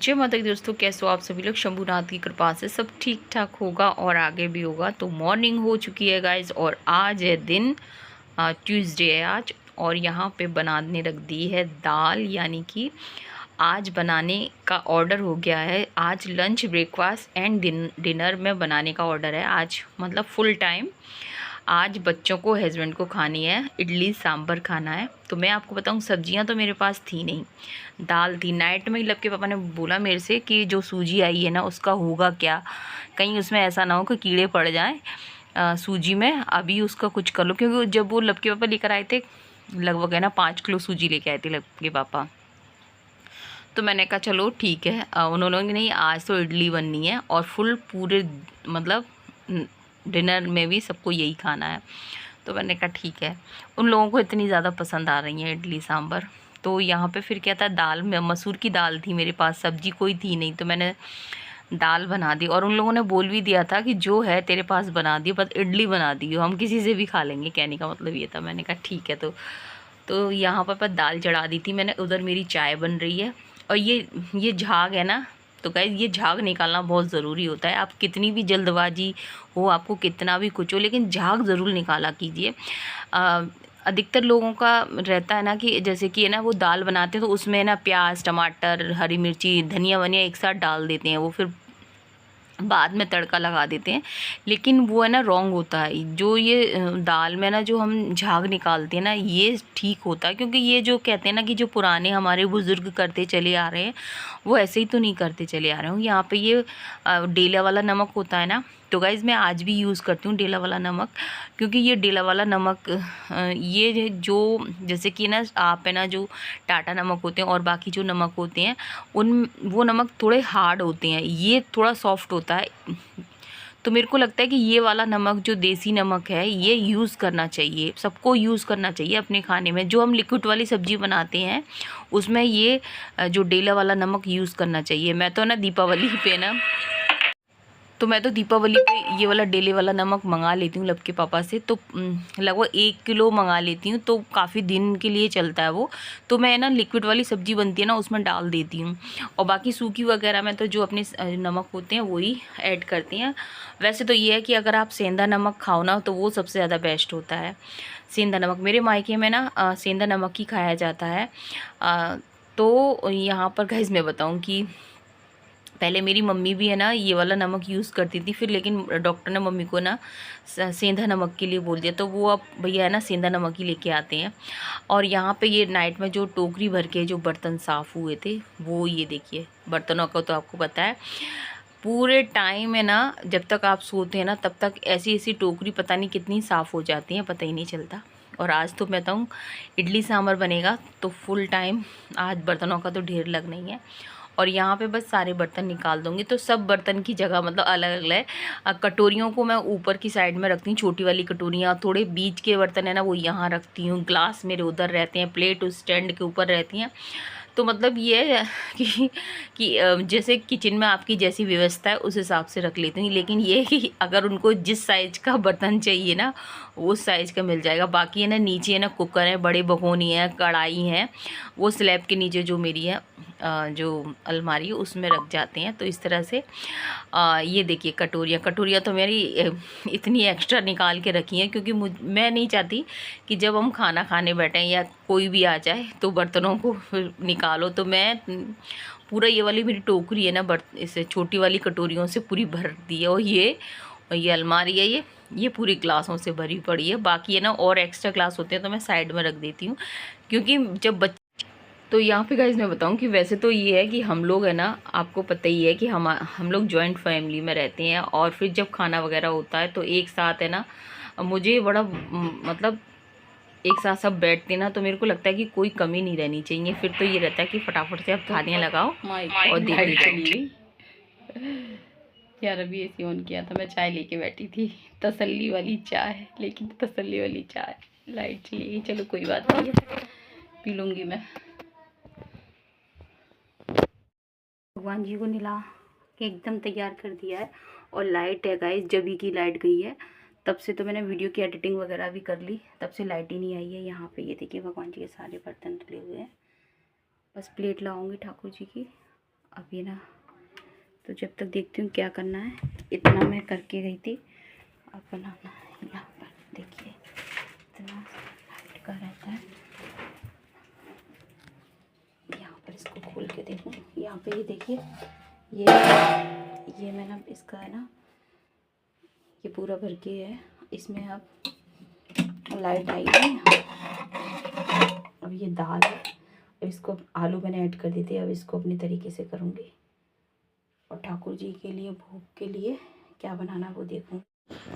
जय माता दी दोस्तों, कैसे हो आप सभी लोग। शंभुनाथ की कृपा से सब ठीक ठाक होगा और आगे भी होगा। तो मॉर्निंग हो चुकी है गाइज और आज है दिन ट्यूसडे है आज। और यहाँ पे बनाने रख दी है दाल, यानी कि आज बनाने का ऑर्डर हो गया है। आज लंच ब्रेकफास्ट एंड डिनर में बनाने का ऑर्डर है आज, मतलब फुल टाइम। आज बच्चों को, हस्बैंड को खानी है इडली सांभर खाना है। तो मैं आपको बताऊं, सब्जियां तो मेरे पास थी नहीं, दाल थी। नाइट में लब के पापा ने बोला मेरे से कि जो सूजी आई है ना उसका होगा क्या, कहीं उसमें ऐसा ना हो कि कीड़े पड़ जाएं सूजी में, अभी उसका कुछ कर लो। क्योंकि जब वो लब के पापा लेकर आए थे, लगभग है ना 5 किलो सूजी लेके आए थे लब के पापा। तो मैंने कहा चलो ठीक है। उन्होंने नहीं, आज तो इडली बननी है और फुल पूरे मतलब डिनर में भी सबको यही खाना है। तो मैंने कहा ठीक है। उन लोगों को इतनी ज़्यादा पसंद आ रही है इडली सांभर। तो यहाँ पे फिर क्या था, दाल में मसूर की दाल थी मेरे पास, सब्जी कोई थी नहीं, तो मैंने दाल बना दी। और उन लोगों ने बोल भी दिया था कि जो है तेरे पास बना दियो, बस इडली बना दियो, हम किसी से भी खा लेंगे। कहने का मतलब ये था। मैंने कहा ठीक है। तो यहाँ पर दाल चढ़ा दी थी मैंने। उधर मेरी चाय बन रही है। और ये झाग है ना, तो गाइस ये झाग निकालना बहुत ज़रूरी होता है। आप कितनी भी जल्दबाजी हो, आपको कितना भी कुछ हो, लेकिन झाग ज़रूर निकाला कीजिए। अधिकतर लोगों का रहता है ना कि जैसे कि है ना वो दाल बनाते हैं तो उसमें ना प्याज, टमाटर, हरी मिर्ची, धनिया वनिया एक साथ डाल देते हैं, वो फिर बाद में तड़का लगा देते हैं। लेकिन वो है ना रॉन्ग होता है। जो ये दाल में ना जो हम झाग निकालते हैं ना, ये ठीक होता है। क्योंकि ये जो कहते हैं ना कि जो पुराने हमारे बुज़ुर्ग करते चले आ रहे हैं, वो ऐसे ही तो नहीं करते चले आ रहे हों। यहाँ पे ये डेला वाला नमक होता है ना, तो गाइज़ मैं आज भी यूज़ करती हूँ डेला वाला नमक। क्योंकि ये डेला वाला नमक ये जो जैसे कि ना आप है ना जो टाटा नमक होते हैं और बाकी जो नमक होते हैं, उन वो नमक थोड़े हार्ड होते हैं, ये थोड़ा सॉफ्ट होता है। तो मेरे को लगता है कि ये वाला नमक जो देसी नमक है, ये यूज़ करना चाहिए, सबको यूज़ करना चाहिए अपने खाने में। जो हम लिक्विड वाली सब्ज़ी बनाते हैं उसमें ये जो डेला वाला नमक यूज़ करना चाहिए। मैं तो ना दीपावली पे ना मैं तो दीपावली पे ये वाला डेले वाला नमक मंगा लेती हूँ लब के पापा से। तो लगभग 1 किलो मंगा लेती हूँ, तो काफ़ी दिन के लिए चलता है वो। तो मैं ना लिक्विड वाली सब्ज़ी बनती है ना उसमें डाल देती हूँ। और बाकी सूखी वगैरह में तो जो अपने नमक होते हैं वही ऐड करती हैं। वैसे तो ये है कि अगर आप सेंधा नमक खाओ ना तो वो सबसे ज़्यादा बेस्ट होता है। सेंधा नमक मेरे मायके में ना सेंधा नमक ही खाया जाता है। तो यहाँ पर गाइस मैं बताऊँ कि पहले मेरी मम्मी भी है ना ये वाला नमक यूज़ करती थी, फिर लेकिन डॉक्टर ने मम्मी को ना सेंधा नमक के लिए बोल दिया, तो वो अब भैया है ना सेंधा नमक ही लेके आते हैं। और यहाँ पे ये नाइट में जो टोकरी भर के जो बर्तन साफ़ हुए थे, वो ये देखिए बर्तनों का, तो आपको पता है पूरे टाइम है ना जब तक आप सोते हैं ना तब तक ऐसी ऐसी टोकरी पता नहीं कितनी साफ़ हो जाती हैं, पता ही नहीं चलता। और आज तो मैं बताऊँ इडली सांभर बनेगा तो फुल टाइम आज बर्तनों का तो ढेर लगना ही है। और यहाँ पे बस सारे बर्तन निकाल दूँगी, तो सब बर्तन की जगह मतलब अलग अलग है। कटोरियों को मैं ऊपर की साइड में रखती हूँ, छोटी वाली कटोरियाँ। थोड़े बीच के बर्तन है ना वो यहाँ रखती हूँ, ग्लास मेरे उधर रहते हैं, प्लेट उस स्टैंड के ऊपर रहती हैं। तो मतलब ये है कि जैसे किचन में आपकी जैसी व्यवस्था है उस हिसाब से रख लेती हूँ। लेकिन ये है कि अगर उनको जिस साइज़ का बर्तन चाहिए ना उस साइज़ का मिल जाएगा। बाकी है ना नीचे है ना कुकर है, बड़े भगोनी है, कढ़ाई है, वो स्लैब के नीचे जो मेरी है जो अलमारी है उसमें रख जाते हैं। तो इस तरह से ये देखिए कटोरियाँ तो मेरी इतनी एक्स्ट्रा निकाल के रखी हैं, क्योंकि मैं नहीं चाहती कि जब हम खाना खाने बैठें या कोई भी आ जाए तो बर्तनों को फिर निकालो। तो मैं पूरा ये वाली मेरी टोकरी है ना इसे छोटी वाली कटोरियों से पूरी भर दी है। और ये अलमारी है, ये पूरी ग्लासों से भरी पड़ी है। बाकी है ना और एक्स्ट्रा ग्लास होते हैं तो मैं साइड में रख देती हूँ, क्योंकि जब तो यहाँ पे गाइज मैं बताऊँ कि वैसे तो ये है कि हम लोग है ना, आपको पता ही है कि हम लोग जॉइंट फैमिली में रहते हैं। और फिर जब खाना वगैरह होता है तो एक साथ है ना, मुझे बड़ा मतलब एक साथ सब बैठते ना तो मेरे को लगता है कि कोई कमी नहीं रहनी चाहिए। फिर तो ये रहता है कि फटाफट से आप थालियाँ लगाओ और देखते चलिए। यार अभी ऐसी ऑन किया था, मैं चाय लेके बैठी थी, तसल्ली वाली चाय, लेकिन तसल्ली वाली चाय लाइट चली गई। चलो कोई बात नहीं है, पी लूँगी मैं। भगवान जी को निला के एकदम तैयार कर दिया है। और लाइट है गाइस, जब ही की लाइट गई है तब से तो मैंने वीडियो की एडिटिंग वगैरह भी कर ली, तब से लाइट ही नहीं आई है। यहाँ पे ये देखिए भगवान जी के सारे बर्तन डले हुए हैं, बस प्लेट लाऊंगी ठाकुर जी की, अभी ना तो जब तक देखती हूँ क्या करना है। इतना मैं करके गई थी। अब बनाना है यहाँ पर, देखिए इतना हाइट का रहता है। यहाँ पर इसको खोल के देखूँ, यहाँ पे ये देखिए ये मैंने इसका है ना, ये पूरा भर के है। इसमें अब लाइट आई है। अब ये दाल है, अब इसको आलू मैंने ऐड कर दिए थे। अब इसको अपने तरीके से करूँगी और ठाकुर जी के लिए भोग के लिए क्या बनाना वो देखूँ।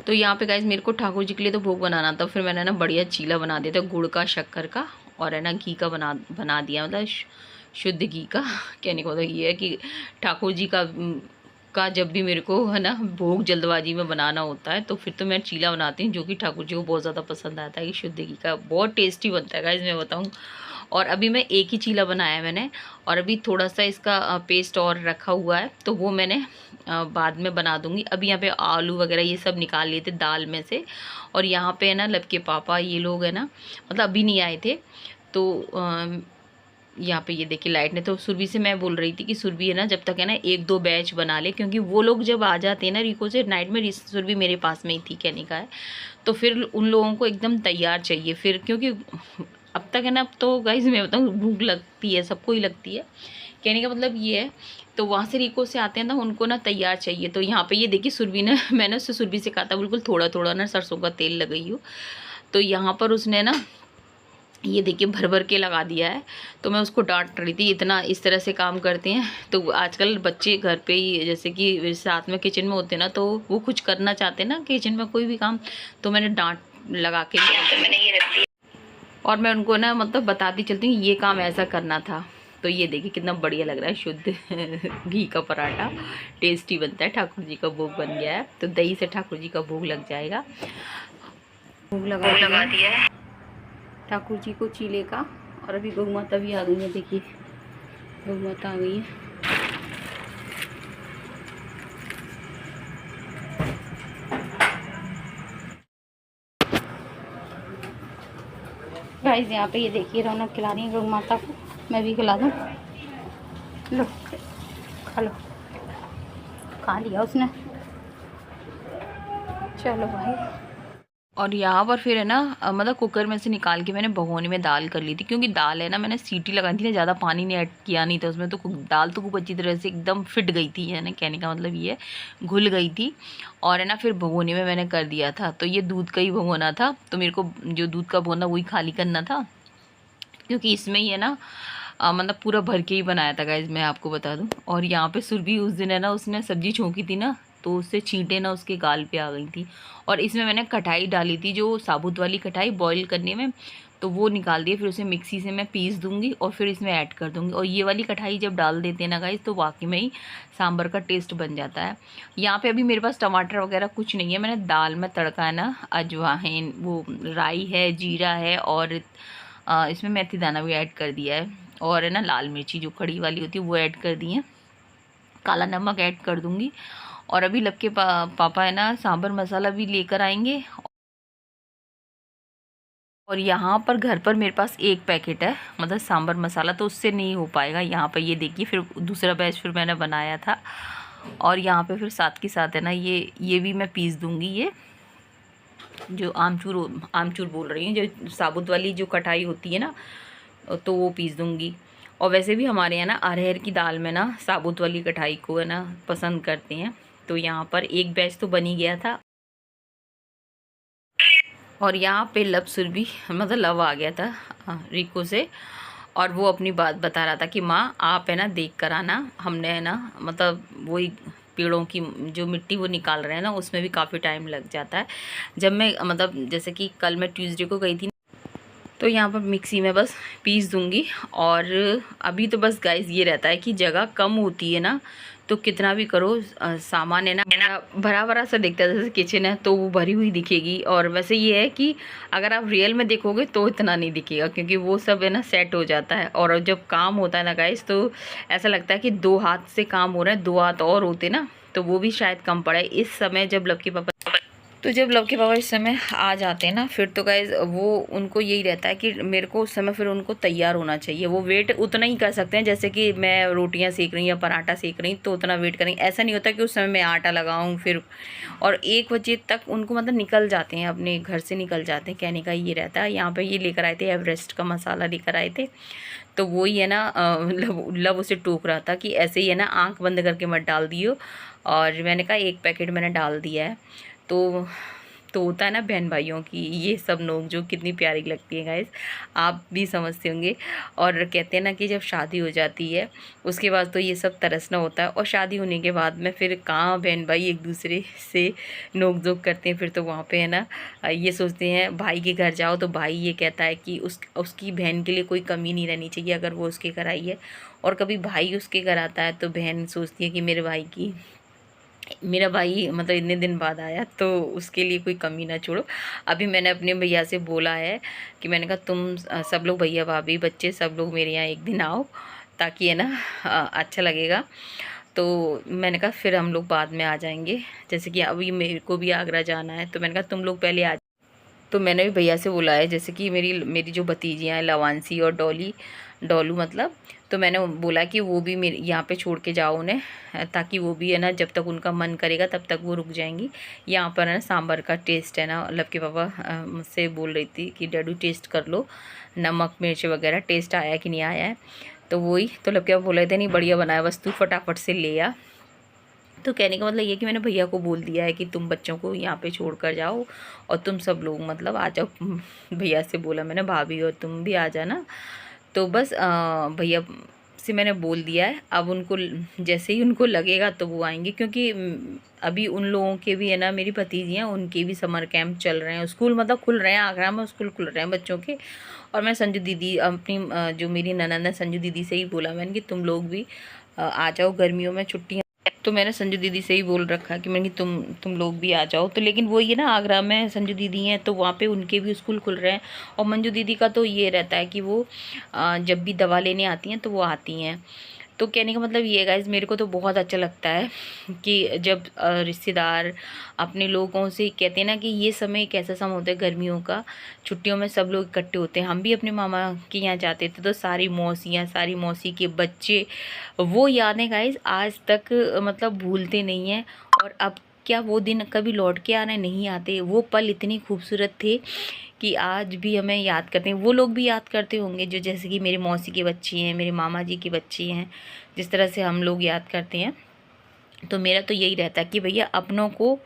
तो यहाँ पे गाइस मेरे को ठाकुर जी के लिए तो भोग बनाना था। फिर मैंने ना बढ़िया चीला बना दिया था, गुड़ का, शक्कर का और है ना घी का बना दिया। मतलब शुद्ध घी का। कहने का मतलब ये है कि ठाकुर जी का जब भी मेरे को है ना भोग जल्दबाजी में बनाना होता है तो फिर तो मैं चीला बनाती हूँ, जो कि ठाकुर जी को बहुत ज़्यादा पसंद आता है। कि शुद्ध घी का बहुत टेस्टी बनता है गाइस, मैं बताऊँ। और अभी मैं एक ही चीला बनाया है मैंने, और अभी थोड़ा सा इसका पेस्ट और रखा हुआ है, तो वो मैंने बाद में बना दूंगी। अभी यहाँ पे आलू वगैरह ये सब निकाल लिए थे दाल में से। और यहाँ पे है ना लब के पापा ये लोग है ना, मतलब अभी नहीं आए थे। तो यहाँ पे ये देखिए लाइट ने, तो सुरभि से मैं बोल रही थी कि सुरभि है ना जब तक है ना 1-2 बैच बना ले, क्योंकि वो लोग जब आ जाते हैं ना रिको से नाइट में, सुरभि मेरे पास में ही थी कहने का है, तो फिर उन लोगों को एकदम तैयार चाहिए फिर। क्योंकि अब तक है ना, अब तो गाइस मैं बताऊँ भूख लगती है, सबको ही लगती है, कहने का मतलब ये है। तो वहाँ से रिको से आते हैं ना, उनको ना तैयार चाहिए। तो यहाँ पे ये देखिए सुरभि ने, मैंने उससे सुरभि से कहा था बिल्कुल थोड़ा थोड़ा ना सरसों का तेल लगाई हो, तो यहाँ पर उसने ना ये देखिए भर भर के लगा दिया है। तो मैं उसको डांट रही थी, इतना इस तरह से काम करते हैं। तो आजकल बच्चे घर पे ही जैसे कि साथ में किचन में होते हैं ना, तो वो कुछ करना चाहते हैं ना किचन में कोई भी काम, तो मैंने डांट लगा के मैंने ये रख दिया और मैं उनको ना मतलब बताती चलती हूँ ये काम ऐसा करना था। तो ये देखिए कितना बढ़िया लग रहा है, शुद्ध घी का पराठा टेस्टी बनता है। ठाकुर जी का भोग बन गया है, तो दही से ठाकुर जी का भोग लग जाएगा। भोग लगा दिया है ठाकुर जी को चीले का। और अभी गौ माता भी आ गई है, देखिए गौ माता आ गई है। गाइस यहाँ पे ये देखिए रौनक खिला रही है गौ माता को, मैं भी खिला दूँ। लो खा लो, खा लिया उसने, चलो भाई। और यहाँ पर फिर है ना मतलब कुकर में से निकाल के मैंने भगोनी में दाल कर ली थी, क्योंकि दाल है ना मैंने सीटी लगाई थी ना, ज़्यादा पानी नहीं ऐड किया नहीं था उसमें, तो दाल तो खूब अच्छी तरह से एकदम फिट गई थी, है ना, कहने का मतलब ये घुल गई थी। और है ना फिर भगोनी में मैंने कर दिया था। तो ये दूध का ही भगोना था, तो मेरे को जो दूध का भगोना वही खाली करना था, क्योंकि इसमें ही है ना मतलब पूरा भर के ही बनाया था गाइज, मैं आपको बता दूं। और यहाँ पे सुरभि उस दिन है ना उसने सब्जी छोंकी थी ना, तो उससे छींटे ना उसके गाल पे आ गई थी। और इसमें मैंने कटाई डाली थी, जो साबुत वाली कटाई बॉईल करने में, तो वो निकाल दिए। फिर उसे मिक्सी से मैं पीस दूंगी और फिर इसमें ऐड कर दूंगी। और ये वाली कटाई जब डाल देते हैं ना गाइज, तो वाकई में ही सांभर का टेस्ट बन जाता है। यहाँ पे अभी मेरे पास टमाटर वगैरह कुछ नहीं है, मैंने दाल में तड़का है ना अजवाइन, वो राई है, जीरा है, और इसमें मेथी दाना भी ऐड कर दिया है। और है ना लाल मिर्ची जो कड़ी वाली होती है वो ऐड कर दी है, काला नमक ऐड कर दूंगी। और अभी लब के पापा है ना सांभर मसाला भी लेकर आएंगे। और यहाँ पर घर पर मेरे पास एक पैकेट है मतलब सांभर मसाला, तो उससे नहीं हो पाएगा। यहाँ पर ये देखिए फिर दूसरा बैच फिर मैंने बनाया था। और यहाँ पे फिर साथ के साथ है ना ये भी मैं पीस दूंगी, ये जो आमचूर बोल रही हूँ, जो साबुत वाली जो कटाई होती है ना, तो वो पीस दूंगी। और वैसे भी हमारे यहाँ ना अरहर की दाल में ना साबुत वाली कटाई को है ना पसंद करते हैं। तो यहाँ पर एक बैच तो बन ही गया था। और यहाँ पे लब सुरभि मतलब लव आ गया था रिको से, और वो अपनी बात बता रहा था कि माँ आप है ना देख कर आना, हमने है ना मतलब वही पेड़ों की जो मिट्टी वो निकाल रहे हैं ना, उसमें भी काफ़ी टाइम लग जाता है। जब मैं मतलब जैसे कि कल मैं ट्यूसडे को गई थी, तो यहाँ पर मिक्सी में बस पीस दूंगी। और अभी तो बस गाइस ये रहता है कि जगह कम होती है ना, तो कितना भी करो सामान है ना भरा भरा सा दिखता है, जैसे किचन है तो वो भरी हुई दिखेगी। और वैसे ये है कि अगर आप रियल में देखोगे तो इतना नहीं दिखेगा, क्योंकि वो सब है ना सेट हो जाता है। और जब काम होता है ना गाइस, तो ऐसा लगता है कि 2 हाथ से काम हो रहा है, 2 हाथ और होते ना तो वो भी शायद कम पड़े। इस समय जब लकी पापा तो जब लव के पापा इस समय आ जाते हैं ना, फिर तो गाइज वो उनको यही रहता है कि मेरे को उस समय फिर उनको तैयार होना चाहिए। वो वेट उतना ही कर सकते हैं जैसे कि मैं रोटियां सेक रही या पराठा सेक रही, तो उतना वेट करेंगे। ऐसा नहीं होता कि उस समय मैं आटा लगाऊं फिर, और 1 बजे तक उनको मतलब निकल जाते हैं, अपने घर से निकल जाते हैं। कहने का ये रहता है। यहाँ पर ये लेकर आए थे एवरेस्ट का मसाला लेकर आए थे, तो वही है ना, लव उसे टोक रहा था कि ऐसे ही है ना, आँख बंद करके मत डाल दियो। और मैंने कहा 1 पैकेट मैंने डाल दिया है। तो होता है ना बहन भाइयों की ये सब नोक जो कितनी प्यारी लगती है गाइस, आप भी समझते होंगे। और कहते हैं ना कि जब शादी हो जाती है उसके बाद तो ये सब तरसना होता है, और शादी होने के बाद में फिर कहाँ बहन भाई एक दूसरे से नोक झोंक करते हैं। फिर तो वहाँ पे है ना, ये सोचते हैं भाई के घर जाओ तो भाई ये कहता है कि उसकी बहन के लिए कोई कमी नहीं रहनी चाहिए अगर वो उसके घर आई है, और कभी भाई उसके घर आता है तो बहन सोचती है कि मेरा भाई मतलब इतने दिन बाद आया तो उसके लिए कोई कमी ना छोड़ो। अभी मैंने अपने भैया से बोला है कि मैंने कहा तुम सब लोग, भैया भाभी बच्चे सब लोग मेरे यहाँ एक दिन आओ, ताकि है ना अच्छा लगेगा। तो मैंने कहा फिर हम लोग बाद में आ जाएंगे, जैसे कि अभी मेरे को भी आगरा जाना है, तो मैंने कहा तुम लोग पहले आ। तो मैंने भी भैया से बोला है, जैसे कि मेरी मेरी जो भतीजियाँ हैं लवांसी और डोलू मतलब, तो मैंने बोला कि वो भी मेरे यहाँ पे छोड़ के जाओ उन्हें, ताकि वो भी है ना जब तक उनका मन करेगा तब तक वो रुक जाएंगी। यहाँ पर है ना सांभर का टेस्ट है ना, लव के पापा मुझसे बोल रही थी कि डैडू टेस्ट कर लो, नमक मिर्च वगैरह टेस्ट आया कि नहीं आया है। तो वही तो लव के पापा बोल रहे थे नहीं बढ़िया बनाया, बस तू फटाफट से ले आ। तो कहने का मतलब ये कि मैंने भैया को बोल दिया है कि तुम बच्चों को यहाँ पे छोड़ कर जाओ और तुम सब लोग मतलब आ जाओ। भैया से बोला मैंने भाभी और तुम भी आ जाना। तो बस भैया से मैंने बोल दिया है, अब उनको जैसे ही उनको लगेगा तो वो आएंगे, क्योंकि अभी उन लोगों के भी है ना, मेरी भतीजी हैं उनके भी समर कैंप चल रहे हैं, स्कूल मतलब खुल रहे हैं, आगरा में स्कूल खुल रहे हैं बच्चों के। और मैं संजू दीदी अपनी जो मेरी ननद है संजू दीदी से ही बोला मैंने कि तुम लोग भी आ जाओ गर्मियों में छुट्टियाँ। तो मैंने संजू दीदी से ही बोल रखा कि मैंने कि तुम लोग भी आ जाओ। तो लेकिन वो ये ना आगरा में संजू दीदी हैं तो वहाँ पे उनके भी स्कूल खुल रहे हैं। और मंजू दीदी का तो ये रहता है कि वो जब भी दवा लेने आती हैं तो वो आती हैं। तो कहने का मतलब ये गाइस, मेरे को तो बहुत अच्छा लगता है कि जब रिश्तेदार अपने लोगों से कहते हैं ना कि ये समय एक ऐसा समय होता है गर्मियों का, छुट्टियों में सब लोग इकट्ठे होते हैं। हम भी अपने मामा के यहाँ जाते थे तो सारी मौसियाँ, सारी मौसी के बच्चे, वो यादें गाइस आज तक मतलब भूलते नहीं हैं। और अब क्या वो दिन कभी लौट के आने नहीं आते, वो पल इतने खूबसूरत थे कि आज भी हमें याद करते हैं। वो लोग भी याद करते होंगे जो जैसे कि मेरे मौसी के बच्चे हैं, मेरे मामा जी के बच्चे हैं, जिस तरह से हम लोग याद करते हैं। तो मेरा तो यही रहता है कि भैया अपनों को,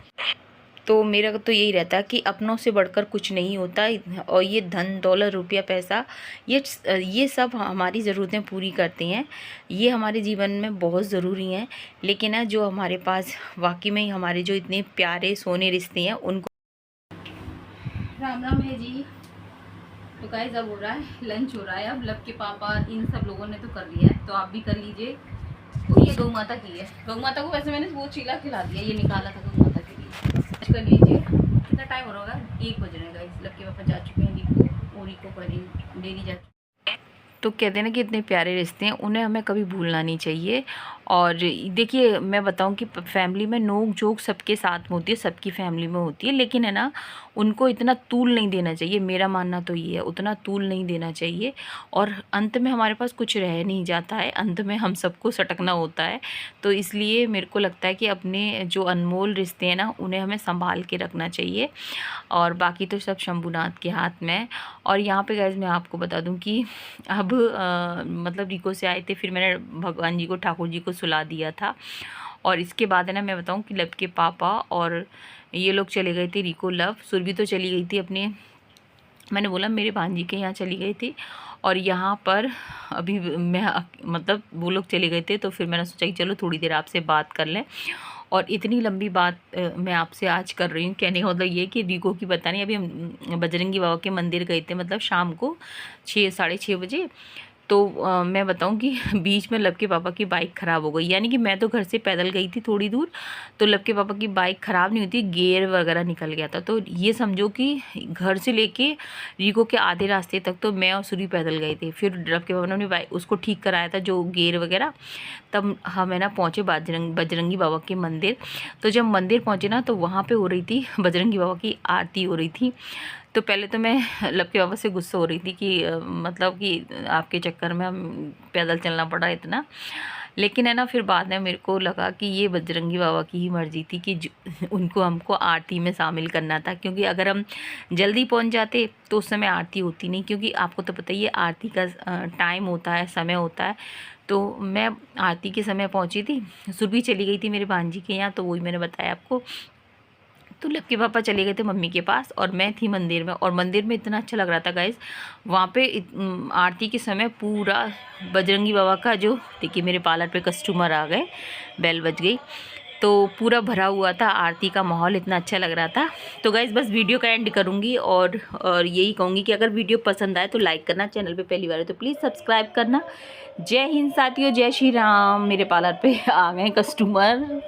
तो मेरा तो यही रहता है कि अपनों से बढ़कर कुछ नहीं होता। और ये धन दौलत रुपया पैसा ये सब हमारी ज़रूरतें पूरी करते हैं, ये हमारे जीवन में बहुत ज़रूरी हैं। लेकिन ना जो हमारे पास वाकई में हमारे जो इतने प्यारे सोने रिश्ते हैं उनको। राम राम है जी। तो गाइस अब हो रहा है लंच, हो रहा है अब। लव के पापा इन सब लोगों ने तो कर लिया है, तो आप भी कर लीजिए। तो ये गौ माता की है, गौ माता को वैसे मैंने वो चीला खिला दिया, ये निकाला था गौ माता के लिए। कर लीजिए। कितना टाइम हो रहा होगा, 1 बज रहे हैं गाइस। लव के पापा जा चुके हैं रिको, और रिको पर डेली जा। तो कहते हैं ना कि इतने प्यारे रिश्ते हैं, उन्हें हमें कभी भूलना नहीं चाहिए। और देखिए मैं बताऊं कि फैमिली में नोक झोंक सबके साथ में होती है, सबकी फैमिली में होती है, लेकिन है ना उनको इतना तूल नहीं देना चाहिए। मेरा मानना तो ये है, उतना तूल नहीं देना चाहिए। और अंत में हमारे पास कुछ रह नहीं जाता है, अंत में हम सबको सटकना होता है। तो इसलिए मेरे को लगता है कि अपने जो अनमोल रिश्ते हैं ना उन्हें हमें संभाल के रखना चाहिए। और बाकी तो सब शंभूनाथ के हाथ में है। और यहाँ पे गाइस मैं आपको बता दूँ कि अब मतलब रिको से आए थे, फिर मैंने भगवान जी को, ठाकुर जी को सुला दिया था। और इसके बाद है ना मैं बताऊँ कि लव के पापा और ये लोग चले गए थे, रिको लव सुरभि तो चली गई थी अपने, मैंने बोला मेरे भांजी के यहाँ चली गई थी। और यहाँ पर अभी मैं मतलब वो लोग चले गए थे, तो फिर मैंने सोचा कि चलो थोड़ी देर आपसे बात कर लें। और इतनी लंबी बात मैं आपसे आज कर रही हूँ, कहने का मतलब ये कि रिको की पता नहीं, अभी हम बजरंगी बाबा के मंदिर गए थे मतलब शाम को 6 साढ़े 6 बजे। तो मैं बताऊं कि बीच में लब के पापा की बाइक ख़राब हो गई, यानी कि मैं तो घर से पैदल गई थी थोड़ी दूर, तो लब के पापा की बाइक ख़राब नहीं होती, गियर वगैरह निकल गया था। तो ये समझो कि घर से लेके रीको के आधे रास्ते तक तो मैं और सूरी पैदल गए थे। फिर लब के पापा ने अपनी बाइक उसको ठीक कराया था, जो गियर वगैरह। तब हम है ना पहुँचे बजरंगी बाबा के मंदिर। तो जब मंदिर पहुँचे ना, तो वहाँ पर हो रही थी बजरंगी बाबा की आरती हो रही थी। तो पहले तो मैं लब के बाबा से गुस्सा हो रही थी कि मतलब कि आपके चक्कर में हम पैदल चलना पड़ा इतना। लेकिन है ना, फिर बाद में मेरे को लगा कि ये बजरंगी बाबा की ही मर्ज़ी थी कि उनको हमको आरती में शामिल करना था, क्योंकि अगर हम जल्दी पहुंच जाते तो उस समय आरती होती नहीं, क्योंकि आपको तो पता ही है आरती का टाइम होता है, समय होता है। तो मैं आरती के समय पहुंची थी, सुरभि चली गई थी मेरे भांजी के यहाँ, तो वही मैंने बताया आपको। तो लब के पापा चले गए थे मम्मी के पास और मैं थी मंदिर में, और मंदिर में इतना अच्छा लग रहा था गाइस। वहाँ पे आरती के समय पूरा बजरंगी बाबा का जो, देखिए मेरे पार्लर पे कस्टमर आ गए, बेल बज गई, तो पूरा भरा हुआ था, आरती का माहौल इतना अच्छा लग रहा था। तो गाइस बस वीडियो का एंड करूँगी और यही कहूँगी कि अगर वीडियो पसंद आए तो लाइक करना, चैनल पे पहली बार है तो प्लीज़ सब्सक्राइब करना। जय हिंद साथियों, जय श्री राम। मेरे पार्लर पे आ गए कस्टमर।